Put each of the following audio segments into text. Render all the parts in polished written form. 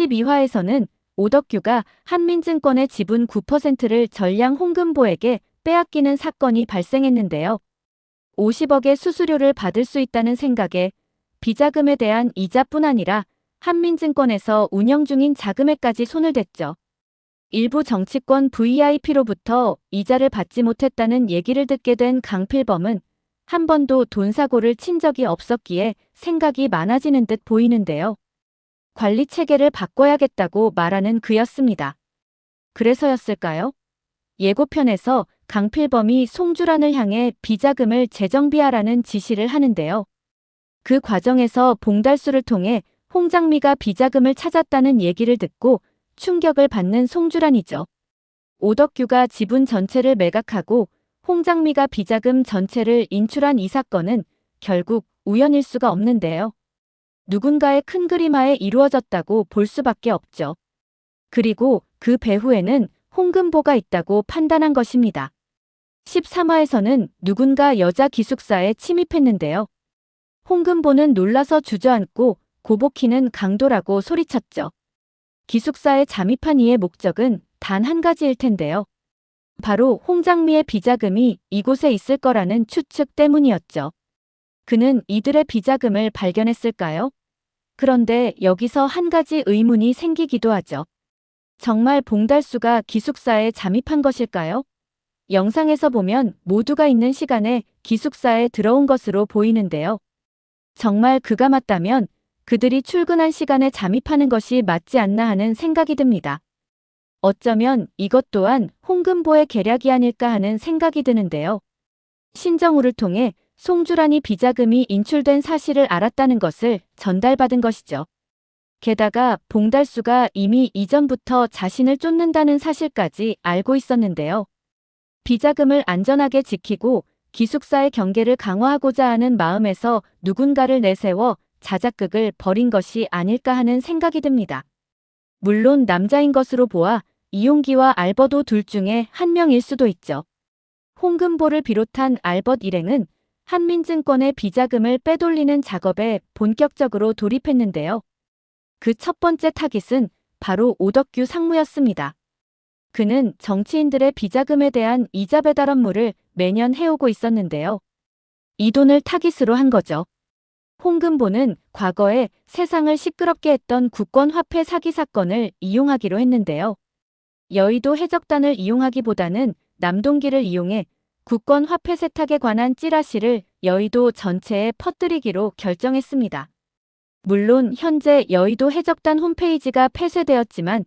12화에서는 오덕규가 한민증권의 지분 9%를 전량 홍금보에게 빼앗기는 사건이 발생했는데요. 50억의 수수료를 받을 수 있다는 생각에 비자금에 대한 이자뿐 아니라 한민증권에서 운영 중인 자금에까지 손을 댔죠. 일부 정치권 VIP로부터 이자를 받지 못했다는 얘기를 듣게 된 강필범은 한 번도 돈 사고를 친 적이 없었기에 생각이 많아지는 듯 보이는데요. 관리 체계를 바꿔야겠다고 말하는 그였습니다. 그래서였을까요? 예고편에서 강필범이 송주란을 향해 비자금을 재정비하라는 지시를 하는데요. 그 과정에서 봉달수를 통해 홍장미가 비자금을 찾았다는 얘기를 듣고 충격을 받는 송주란이죠. 오덕규가 지분 전체를 매각하고 홍장미가 비자금 전체를 인출한 이 사건은 결국 우연일 수가 없는데요. 누군가의 큰 그림하에 이루어졌다고 볼 수밖에 없죠. 그리고 그 배후에는 홍금보가 있다고 판단한 것입니다. 13화에서는 누군가 여자 기숙사에 침입했는데요. 홍금보는 놀라서 주저앉고 고복희는 강도라고 소리쳤죠. 기숙사에 잠입한 이의 목적은 단 한 가지일 텐데요. 바로 홍장미의 비자금이 이곳에 있을 거라는 추측 때문이었죠. 그는 이들의 비자금을 발견했을까요? 그런데 여기서 한 가지 의문이 생기기도 하죠. 정말 봉달수가 기숙사에 잠입한 것일까요? 영상에서 보면 모두가 있는 시간에 기숙사에 들어온 것으로 보이는데요. 정말 그가 맞다면 그들이 출근한 시간에 잠입하는 것이 맞지 않나 하는 생각이 듭니다. 어쩌면 이것 또한 홍금보의 계략이 아닐까 하는 생각이 드는데요. 신정우를 통해 송주란이 비자금이 인출된 사실을 알았다는 것을 전달받은 것이죠. 게다가 봉달수가 이미 이전부터 자신을 쫓는다는 사실까지 알고 있었는데요. 비자금을 안전하게 지키고 기숙사의 경계를 강화하고자 하는 마음에서 누군가를 내세워 자작극을 벌인 것이 아닐까 하는 생각이 듭니다. 물론 남자인 것으로 보아 이용기와 알버도 둘 중에 한 명일 수도 있죠. 홍금보를 비롯한 알벗 일행은 한민증권의 비자금을 빼돌리는 작업에 본격적으로 돌입했는데요. 그 첫 번째 타깃은 바로 오덕규 상무였습니다. 그는 정치인들의 비자금에 대한 이자 배달 업무를 매년 해오고 있었는데요. 이 돈을 타깃으로 한 거죠. 홍금보는 과거에 세상을 시끄럽게 했던 국권화폐 사기 사건을 이용하기로 했는데요. 여의도 해적단을 이용하기보다는 남동기를 이용해 국권화폐 세탁에 관한 찌라시를 여의도 전체에 퍼뜨리기로 결정했습니다. 물론 현재 여의도 해적단 홈페이지가 폐쇄되었지만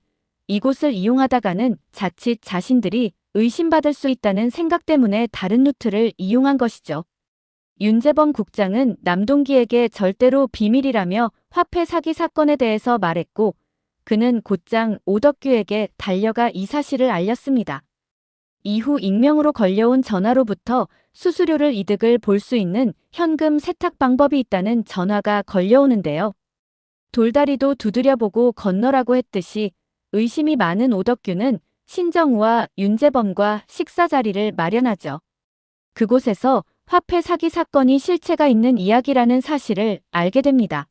이곳을 이용하다가는 자칫 자신들이 의심받을 수 있다는 생각 때문에 다른 루트를 이용한 것이죠. 윤재범 국장은 남동기에게 절대로 비밀이라며 화폐 사기 사건에 대해서 말했고 그는 곧장 오덕규에게 달려가 이 사실을 알렸습니다. 이후 익명으로 걸려온 전화로부터 수수료를 이득을 볼 수 있는 현금 세탁 방법이 있다는 전화가 걸려오는데요. 돌다리도 두드려보고 건너라고 했듯이 의심이 많은 오덕규는 신정우와 윤재범과 식사 자리를 마련하죠. 그곳에서 화폐 사기 사건이 실체가 있는 이야기라는 사실을 알게 됩니다.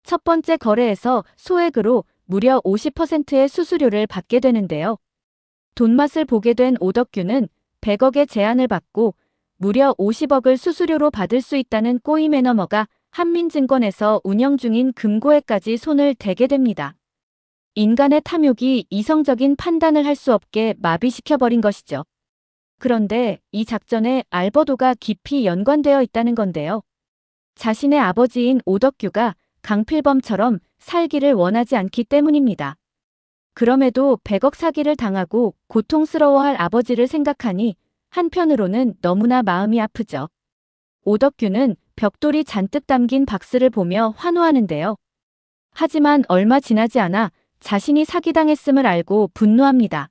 첫 번째 거래에서 소액으로 무려 50%의 수수료를 받게 되는데요. 돈맛을 보게 된 오덕규는 100억의 제안을 받고 무려 50억을 수수료로 받을 수 있다는 꼬임에 넘어가 한민증권에서 운영 중인 금고에까지 손을 대게 됩니다. 인간의 탐욕이 이성적인 판단을 할 수 없게 마비시켜버린 것이죠. 그런데 이 작전에 알버도가 깊이 연관되어 있다는 건데요. 자신의 아버지인 오덕규가 강필범처럼 살기를 원하지 않기 때문입니다. 그럼에도 100억 사기를 당하고 고통스러워할 아버지를 생각하니 한편으로는 너무나 마음이 아프죠. 오덕규는 벽돌이 잔뜩 담긴 박스를 보며 환호하는데요. 하지만 얼마 지나지 않아 자신이 사기당했음을 알고 분노합니다.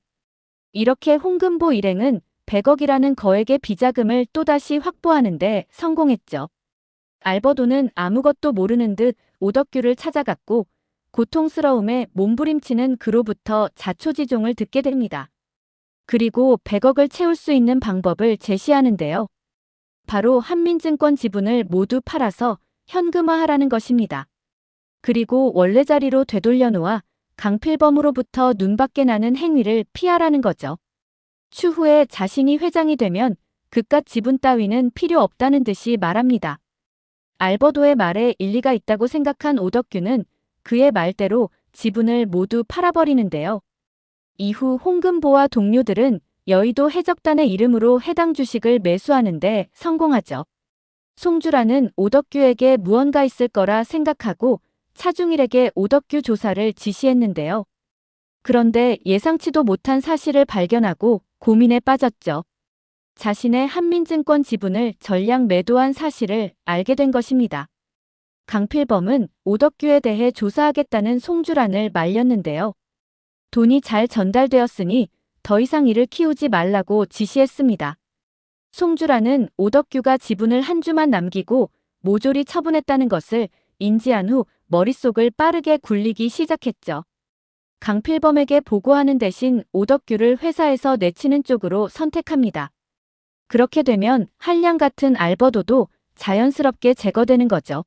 이렇게 홍금보 일행은 100억이라는 거액의 비자금을 또다시 확보하는데 성공했죠. 알버도는 아무것도 모르는 듯 오덕규를 찾아갔고 고통스러움에 몸부림치는 그로부터 자초지종을 듣게 됩니다. 그리고 100억을 채울 수 있는 방법을 제시하는데요. 바로 한민증권 지분을 모두 팔아서 현금화하라는 것입니다. 그리고 원래 자리로 되돌려 놓아 강필범으로부터 눈밖에 나는 행위를 피하라는 거죠. 추후에 자신이 회장이 되면 그깟 지분 따위는 필요 없다는 듯이 말합니다. 알버도의 말에 일리가 있다고 생각한 오덕규는 그의 말대로 지분을 모두 팔아버리는데요. 이후 홍금보와 동료들은 여의도 해적단의 이름으로 해당 주식을 매수하는데 성공하죠. 송주라는 오덕규에게 무언가 있을 거라 생각하고 차중일에게 오덕규 조사를 지시했는데요. 그런데 예상치도 못한 사실을 발견하고 고민에 빠졌죠. 자신의 한민증권 지분을 전량 매도한 사실을 알게 된 것입니다. 강필범은 오덕규에 대해 조사하겠다는 송주란을 말렸는데요. 돈이 잘 전달되었으니 더 이상 이를 키우지 말라고 지시했습니다. 송주란은 오덕규가 지분을 한 주만 남기고 모조리 처분했다는 것을 인지한 후 머릿속을 빠르게 굴리기 시작했죠. 강필범에게 보고하는 대신 오덕규를 회사에서 내치는 쪽으로 선택합니다. 그렇게 되면 한량 같은 알버도도 자연스럽게 제거되는 거죠.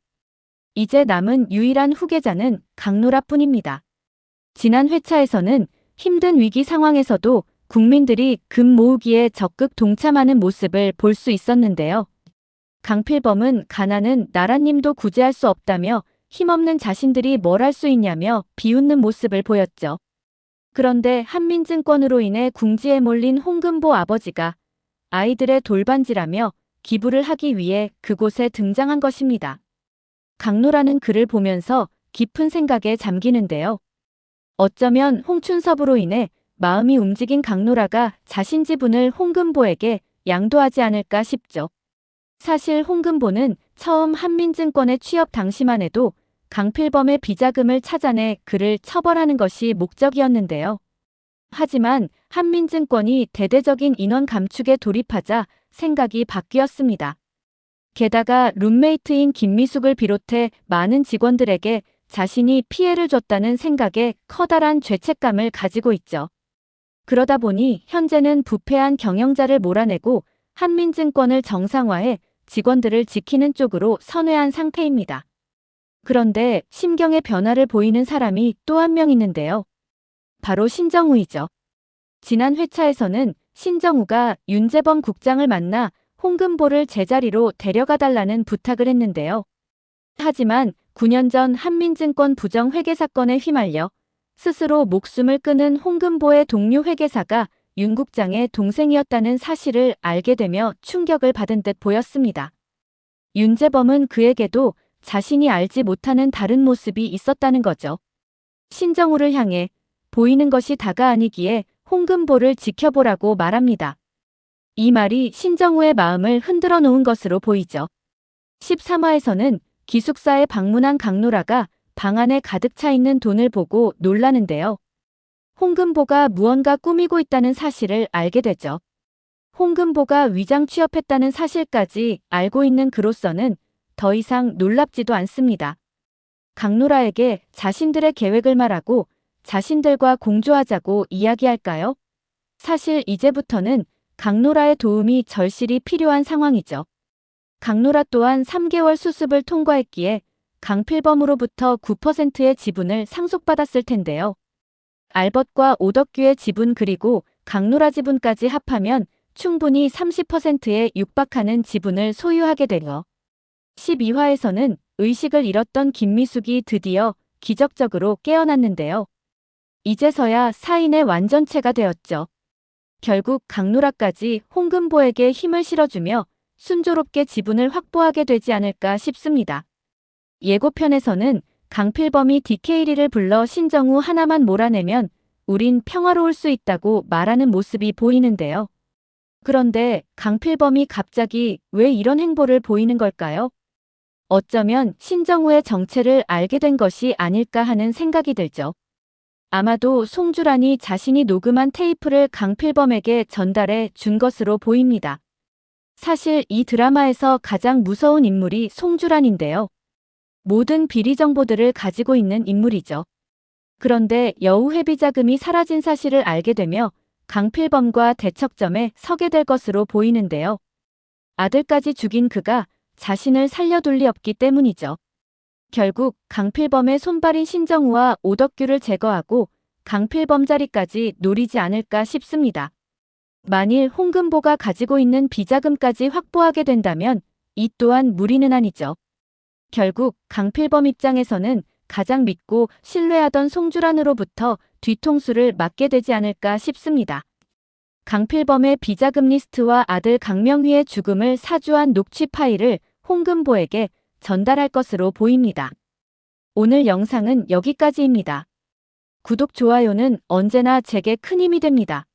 이제 남은 유일한 후계자는 강노라뿐입니다. 지난 회차에서는 힘든 위기 상황에서도 국민들이 금 모으기에 적극 동참하는 모습을 볼 수 있었는데요. 강필범은 가난은 나라님도 구제할 수 없다며 힘없는 자신들이 뭘 할 수 있냐며 비웃는 모습을 보였죠. 그런데 한민증권으로 인해 궁지에 몰린 홍금보 아버지가 아이들의 돌반지라며 기부를 하기 위해 그곳에 등장한 것입니다. 강노라는 글을 보면서 깊은 생각에 잠기는데요. 어쩌면 홍춘섭으로 인해 마음이 움직인 강노라가 자신 지분을 홍금보에게 양도하지 않을까 싶죠. 사실 홍금보는 처음 한민증권에 취업 당시만 해도 강필범의 비자금을 찾아내 그를 처벌하는 것이 목적이었는데요. 하지만 한민증권이 대대적인 인원 감축에 돌입하자 생각이 바뀌었습니다. 게다가 룸메이트인 김미숙을 비롯해 많은 직원들에게 자신이 피해를 줬다는 생각에 커다란 죄책감을 가지고 있죠. 그러다 보니 현재는 부패한 경영자를 몰아내고 한민증권을 정상화해 직원들을 지키는 쪽으로 선회한 상태입니다. 그런데 심경의 변화를 보이는 사람이 또 한 명 있는데요. 바로 신정우이죠. 지난 회차에서는 신정우가 윤재범 국장을 만나 홍금보를 제자리로 데려가달라는 부탁을 했는데요. 하지만 9년 전 한민증권 부정 회계 사건에 휘말려 스스로 목숨을 끊은 홍금보의 동료 회계사가 윤 국장의 동생이었다는 사실을 알게 되며 충격을 받은 듯 보였습니다. 윤재범은 그에게도 자신이 알지 못하는 다른 모습이 있었다는 거죠. 신정우를 향해 보이는 것이 다가 아니기에 홍금보를 지켜보라고 말합니다. 이 말이 신정우의 마음을 흔들어 놓은 것으로 보이죠. 13화에서는 기숙사에 방문한 강노라가 방 안에 가득 차 있는 돈을 보고 놀라는데요. 홍금보가 무언가 꾸미고 있다는 사실을 알게 되죠. 홍금보가 위장 취업했다는 사실까지 알고 있는 그로서는 더 이상 놀랍지도 않습니다. 강노라에게 자신들의 계획을 말하고 자신들과 공조하자고 이야기할까요? 사실 이제부터는 강노라의 도움이 절실히 필요한 상황이죠. 강노라 또한 3개월 수습을 통과했기에 강필범으로부터 9%의 지분을 상속받았을 텐데요. 알벗과 오덕규의 지분 그리고 강노라 지분까지 합하면 충분히 30%에 육박하는 지분을 소유하게 되며 12화에서는 의식을 잃었던 김미숙이 드디어 기적적으로 깨어났는데요. 이제서야 사인의 완전체가 되었죠. 결국 강노라까지 홍금보에게 힘을 실어주며 순조롭게 지분을 확보하게 되지 않을까 싶습니다. 예고편에서는 강필범이 DK리를 불러 신정우 하나만 몰아내면 우린 평화로울 수 있다고 말하는 모습이 보이는데요. 그런데 강필범이 갑자기 왜 이런 행보를 보이는 걸까요? 어쩌면 신정우의 정체를 알게 된 것이 아닐까 하는 생각이 들죠. 아마도 송주란이 자신이 녹음한 테이프를 강필범에게 전달해 준 것으로 보입니다. 사실 이 드라마에서 가장 무서운 인물이 송주란인데요. 모든 비리 정보들을 가지고 있는 인물이죠. 그런데 여우 회비자금이 사라진 사실을 알게 되며 강필범과 대척점에 서게 될 것으로 보이는데요. 아들까지 죽인 그가 자신을 살려둘 리 없기 때문이죠. 결국 강필범의 손발인 신정우와 오덕규를 제거하고 강필범 자리까지 노리지 않을까 싶습니다. 만일 홍금보가 가지고 있는 비자금까지 확보하게 된다면 이 또한 무리는 아니죠. 결국 강필범 입장에서는 가장 믿고 신뢰하던 송주란으로부터 뒤통수를 맞게 되지 않을까 싶습니다. 강필범의 비자금 리스트와 아들 강명휘의 죽음을 사주한 녹취 파일을 홍금보에게 전달할 것으로 보입니다. 오늘 영상은 여기까지입니다. 구독, 좋아요는 언제나 제게 큰 힘이 됩니다.